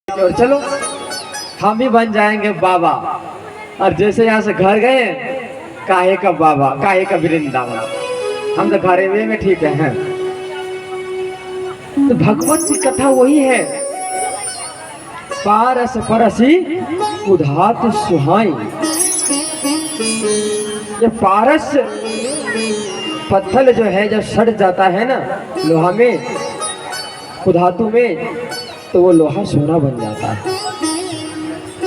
और चलो हम भी बन जाएंगे बाबा। और जैसे यहाँ से घर गए काहे का बाबा काहे का वृंदावन, हम तो घरे में ठीक है। तो भगवत की कथा वही है, पारस परसी उधात सुहाई। ये पारस पत्थर जो है जब सड़ जाता है ना लोहा में, धातु में, तो वो लोहा सोना बन जाता है।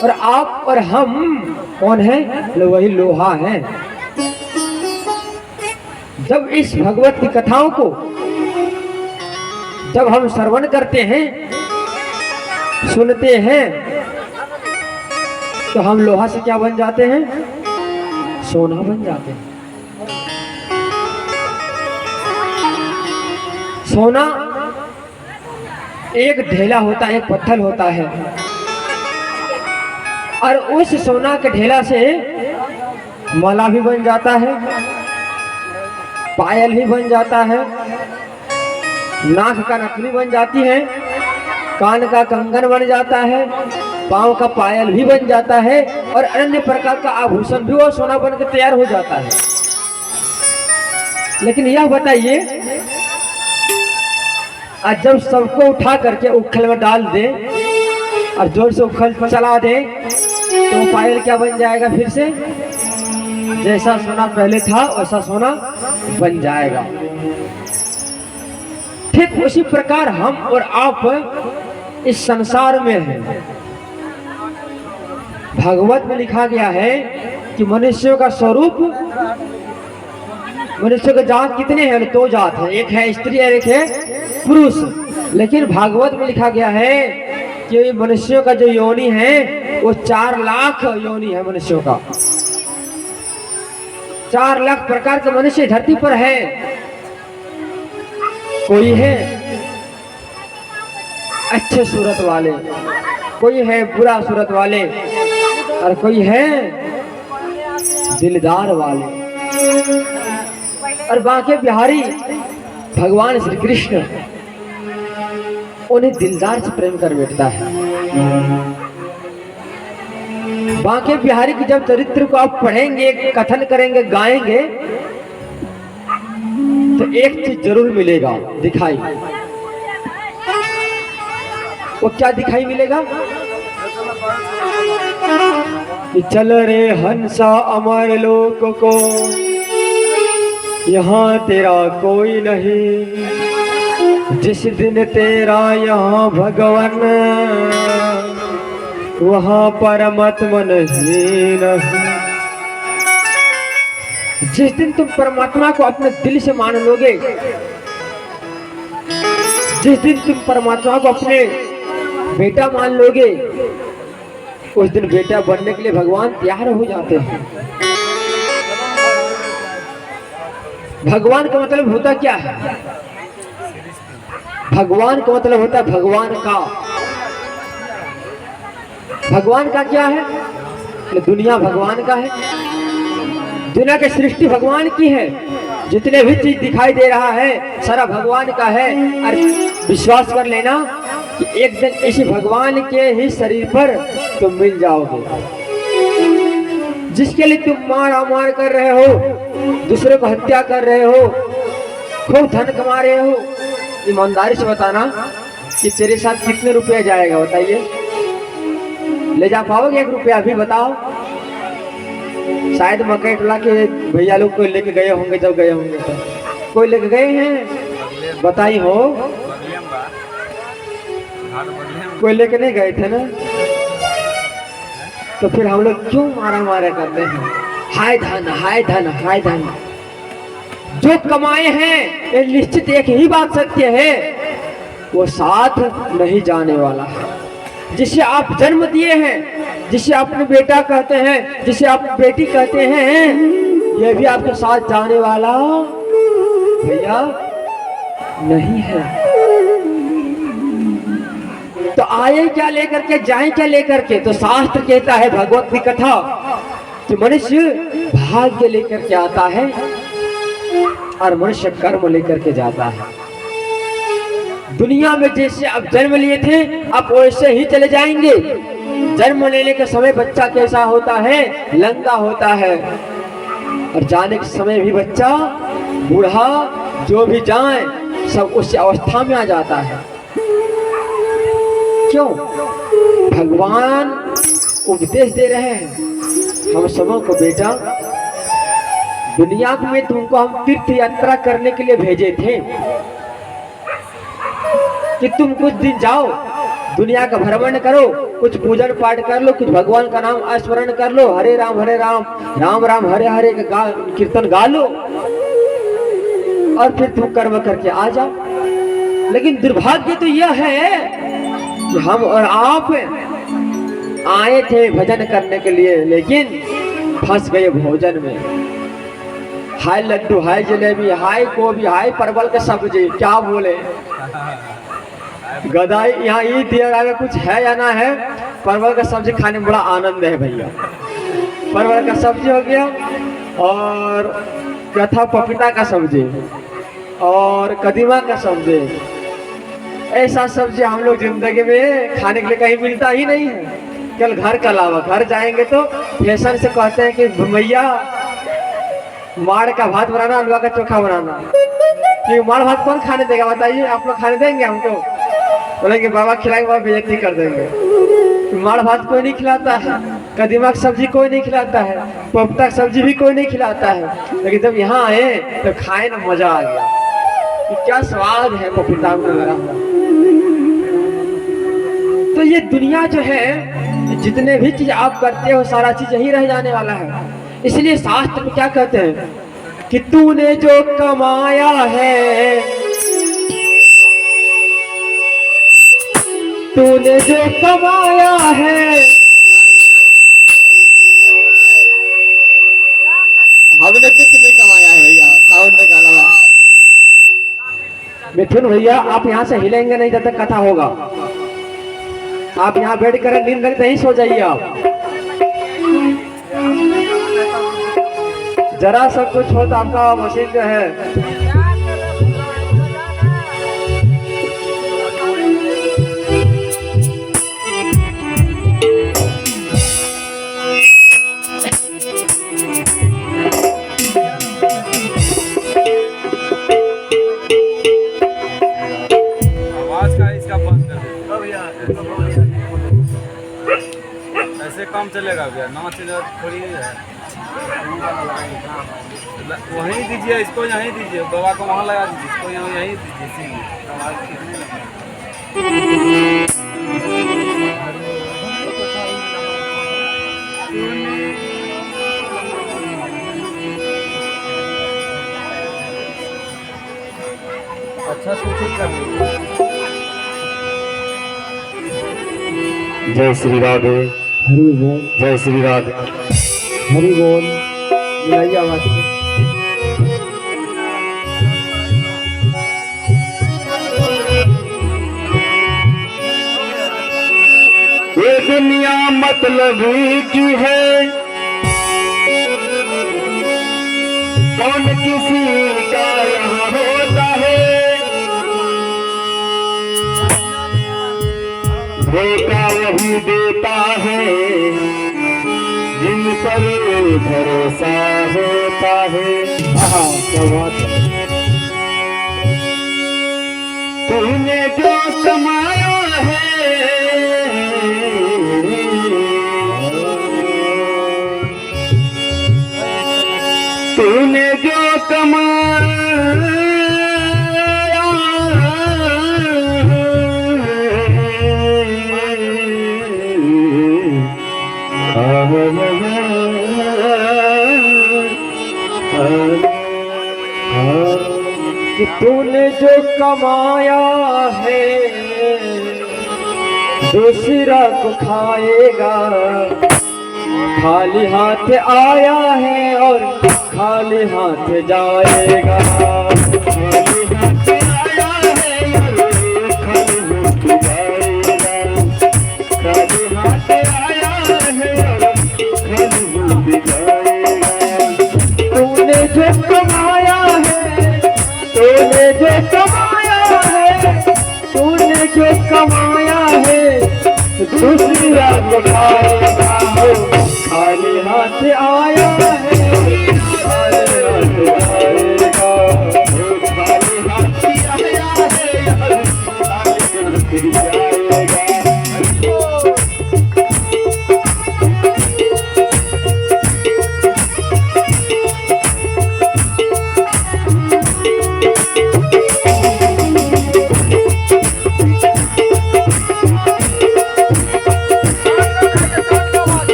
और आप और हम कौन है? वही लोहा है। जब इस भगवत की कथाओं को जब हम श्रवण करते हैं, सुनते हैं, तो हम लोहा से क्या बन जाते हैं? सोना बन जाते हैं। सोना एक ढेला होता है, एक पत्थर होता है, और उस सोना के ढेला से माला भी बन जाता है, पायल भी बन जाता है, नाक का नथनी बन जाती है, कान का कंगन बन जाता है, पांव का पायल भी बन जाता है, और अन्य प्रकार का आभूषण भी वो सोना बनकर तैयार हो जाता है। लेकिन यह बताइए, आज जब सबको उठा करके उखल में डाल दे और जोर से उखल चला दे, तो पायल क्या बन जाएगा? फिर से जैसा सोना पहले था वैसा सोना बन जाएगा। ठीक उसी प्रकार हम और आप इस संसार में हैं। भागवत में लिखा गया है कि मनुष्य का स्वरूप, मनुष्य के जात कितने हैं? दो जात है, एक है स्त्री और एक है पुरुष। लेकिन भागवत में लिखा गया है कि मनुष्यों का जो योनि है वो 4 लाख योनि है मनुष्यों का। 4 लाख प्रकार के मनुष्य धरती पर है। कोई है अच्छे सूरत वाले, कोई है बुरा सूरत वाले, और कोई है दिलदार वाले। और बांके बिहारी भगवान श्री कृष्ण उन्हें दिलदार से प्रेम कर बैठता है। बांके बिहारी की जब चरित्र को आप पढ़ेंगे, कथन करेंगे, गाएंगे, तो एक चीज जरूर मिलेगा दिखाई। वो क्या दिखाई मिलेगा? कि चल रे हंसा अमर लोक को, यहाँ तेरा कोई नहीं, जिस दिन तेरा यहाँ भगवान, वहाँ परमात्मा नहीं। जिस दिन तुम परमात्मा को अपने दिल से मान लोगे, जिस दिन तुम परमात्मा को अपने बेटा मान लोगे, उस दिन बेटा बनने के लिए भगवान तैयार हो जाते हैं। भगवान का मतलब होता क्या है? भगवान का मतलब होता है भगवान का। भगवान का क्या है? दुनिया भगवान का है, दुनिया की सृष्टि भगवान की है, जितने भी चीज दिखाई दे रहा है सारा भगवान का है। और विश्वास कर लेना कि एक दिन इसी भगवान के ही शरीर पर तुम मिल जाओगे। जिसके लिए तुम मार कर रहे हो, दूसरे को हत्या कर रहे हो, खूब धन कमा रहे हो, ईमानदारी से बताना कि तेरे साथ कितने रुपया जाएगा? बताइए, ले जा पाओगे 1 रुपया? भी बताओ। शायद मकई टोला के भैया लोग कोई लेके गए होंगे, जब गए होंगे तो कोई लेके गए हैं? बताई हो, कोई लेके नहीं गए थे ना? तो फिर हम लोग क्यों मारा करते हैं? हाय धन हाय धन हाय धन। जो कमाए हैं ये निश्चित एक ही बात सत्य है, वो साथ नहीं जाने वाला है। जिसे आप जन्म दिए हैं, जिसे अपने बेटा कहते हैं, जिसे आप बेटी कहते हैं, ये भी आपके साथ जाने वाला भैया नहीं है। तो आए क्या लेकर के, जाए क्या लेकर के? तो शास्त्र कहता है, भगवत की कथा, कि मनुष्य भाग्य लेकर के आता है और मनुष्य कर्म लेकर के जाता है। दुनिया में जैसे अब जन्म लिए थे अब वैसे ही चले जाएंगे। जन्म लेने के समय बच्चा कैसा होता है, लंगा होता है, और जाने के समय भी बच्चा बूढ़ा जो भी जाए सब उस अवस्था में आ जाता है। क्यों? भगवान उपदेश दे रहे हैं हम सबों को, बेटा दुनिया में तुमको हम तीर्थ यात्रा करने के लिए भेजे थे कि तुम कुछ दिन जाओ, दुनिया का भ्रमण करो, कुछ पूजन पाठ कर लो, कुछ भगवान का नाम स्मरण कर लो, हरे राम राम राम हरे हरे का कीर्तन गा लो और फिर तुम कर्म करके आ जाओ। लेकिन दुर्भाग्य तो यह है कि हम और आप आए थे भजन करने के लिए, लेकिन फंस गए भोजन में। हाय लड्डू, हाय जलेबी, हाय गोभी, हाय परवल के सब्जी, क्या बोले गदाई। यहाँ ईद में कुछ है या ना है, परवल का सब्जी खाने में बड़ा आनंद है भैया। परवल का सब्जी हो गया और क्या था, पपीता का सब्जी और कदीमा का सब्जी। ऐसा सब्जी हम लोग जिंदगी में खाने के लिए कहीं मिलता ही नहीं है, केवल घर के अलावा। घर जाएंगे तो फैशन से कहते हैं कि भैया माड़ का भात बनाना, आलू का चोखा बनाना। कि माड़ भात कौन खाने देगा बताइए, आप लोग खाने देंगे हमको? बोलेंगे बाबा खिलाएंगे, बाबा बेइज्जती कर देंगे। माड़ भात कोई नहीं खिलाता है, कदीमा की सब्जी कोई नहीं खिलाता है, पपीता की सब्जी भी कोई नहीं खिलाता है। लेकिन जब यहाँ आए तो खाए ना, मजा आ गया कि क्या स्वाद है पपीता में लगा हुआ। तो ये दुनिया जो है, जितने भी चीज आप करते हो सारा चीज यही रह जाने वाला है। इसलिए शास्त्र में क्या कहते हैं कि तूने जो कमाया है, तूने जो कमाया है, हमने कुछ नहीं कमाया है भैया, साउंड का अलावा। मिथुन भैया आप यहाँ से हिलेंगे नहीं जब तक कथा होगा। आप यहाँ बैठ कर नींद नहीं सो जाइए आप। जरा सब कुछ हो तो आपका मशीन जो है ऐसे काम चलेगा भैया, ना चलेगा थोड़ी है। वहीं दीजिए, इसको यहीं दीजिए, बाबा को वहाँ लगा दीजिए, इसको यहीं दीजिए। अच्छा सूचित कर लीजिए। जय श्री राधे, हरि बोल, जय श्री राधे, हरि बोल। मिलाइए आवाज। ये दुनिया मतलब की है, कौन किसी का यहाँ होता है। धोखा वही देता है जिन पर भरोसा होता है। क्या बात है। तूने जो कमाया है, तूने जो कमाया कि तूने जो कमाया है दूसरा को खाएगा। खाली हाथ आया है और खाली हाथ जाएगा। खाली हाथ आया है और खाली हाथ जाएगा। खाली हाथ आया है और खाली हाथ जाएगा। तूने जो कमाया है, तूने जो कमाया है दूसरा को खाएगा हो खाली हाथ आया है खाली हाथ आएगा हो खाली हाथ आया है खाली हाथ जाएगा।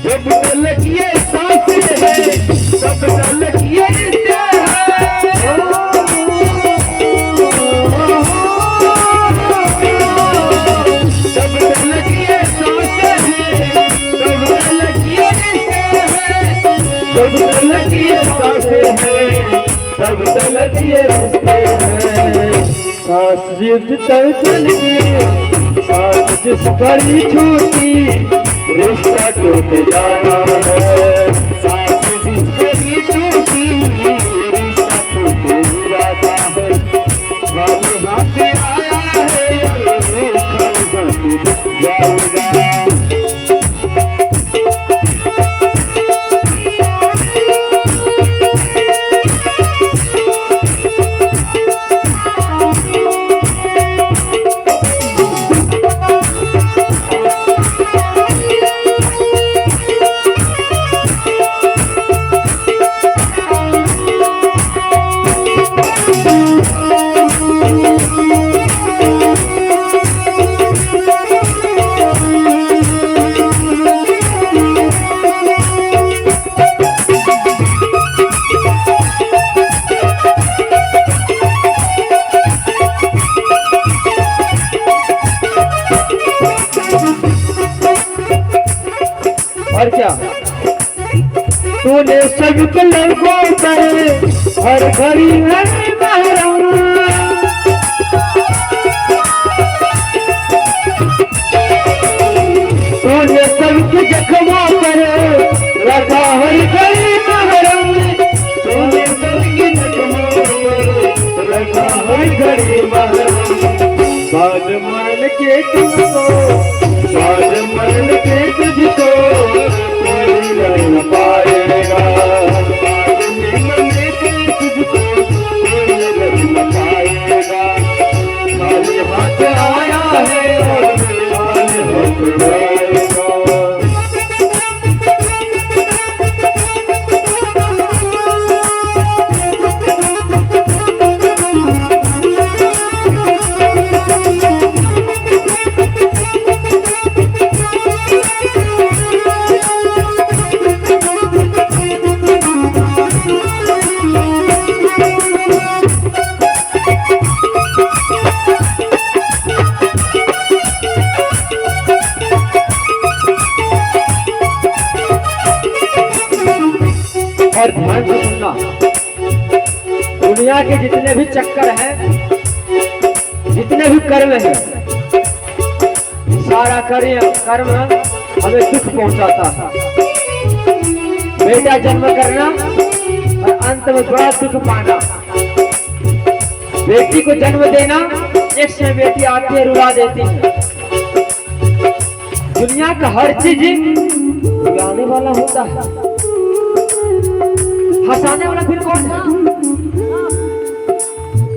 जब तलक ये सांसें हैं तब तलक ये रिश्ते हैं जब तलक ये सांसें हैं तब तलक ये रिश्ते हैं जब तलक ये सांसें हैं तब तलक ये रिश्ते हैं। सांस जिस तलक की सांस जिस घड़ी छूटी रिश्ता टूट जाना है सांस जिस घड़ी छूटी रिश्ता टूट जाता है खाली हाथ आया है खाली हाथ जाएगा। और क्या तूने सबके लड़कों पर हर घड़ी है महरम तूने सबके जख्मों पर रखा हर घड़ी महरम तूने सबके जख्मों पर रखा हर घड़ी महरम। बाद मरण के तुझको बाद मरण के तुझको कोई न पाएगा बाद मरण के तुझको कोई न पाएगा खाली हाथ आया है और खाली हाथ जाएगा। और ध्यान से सुनना दुनिया के जितने भी चक्कर हैं जितने भी कर्म हैं सारा कर्म हमें दुख पहुंचाता है। बेटा जन्म करना और अंत में बड़ा दुख पाना बेटी को जन्म देना एक से बेटी आती है रुला देती है। दुनिया का हर चीज रुलाने वाला होता है हंसाने वाला फिर कौन है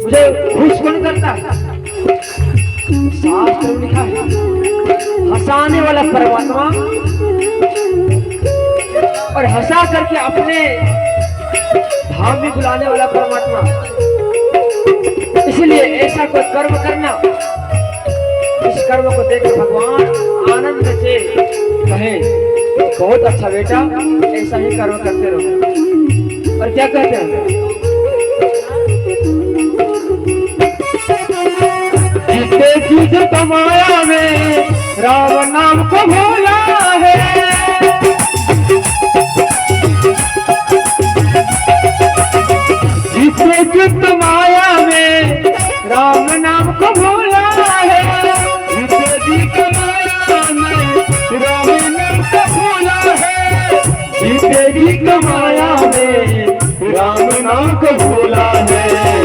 मुझे खुश कौन करता है शास्त्र में लिखा है हंसाने वाला परमात्मा और हंसा करके अपने धाम में बुलाने वाला परमात्मा। इसलिए ऐसा कोई कर्म करना इस कर्म को देखकर भगवान आनंद से कहे बहुत अच्छा बेटा ऐसा ही कर्म करते रहो। और क्या कहते हैं जीते जी जित माया में राम नाम को भूला है। जिसे जित माया में राम नाम को भूला है। जिसे जित माया में राम नाम को भूला है। जिसे जित माया में राम नाम को भूला है।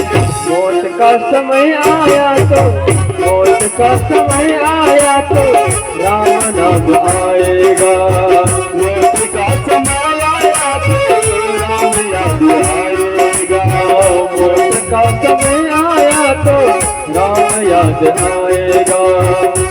मौत का समय आया तो, मौत का समय आया तो राम नाम आएगा। मौत का समय आया तो राम याद आएगा। मौत का समय आया तो राम याद आएगा।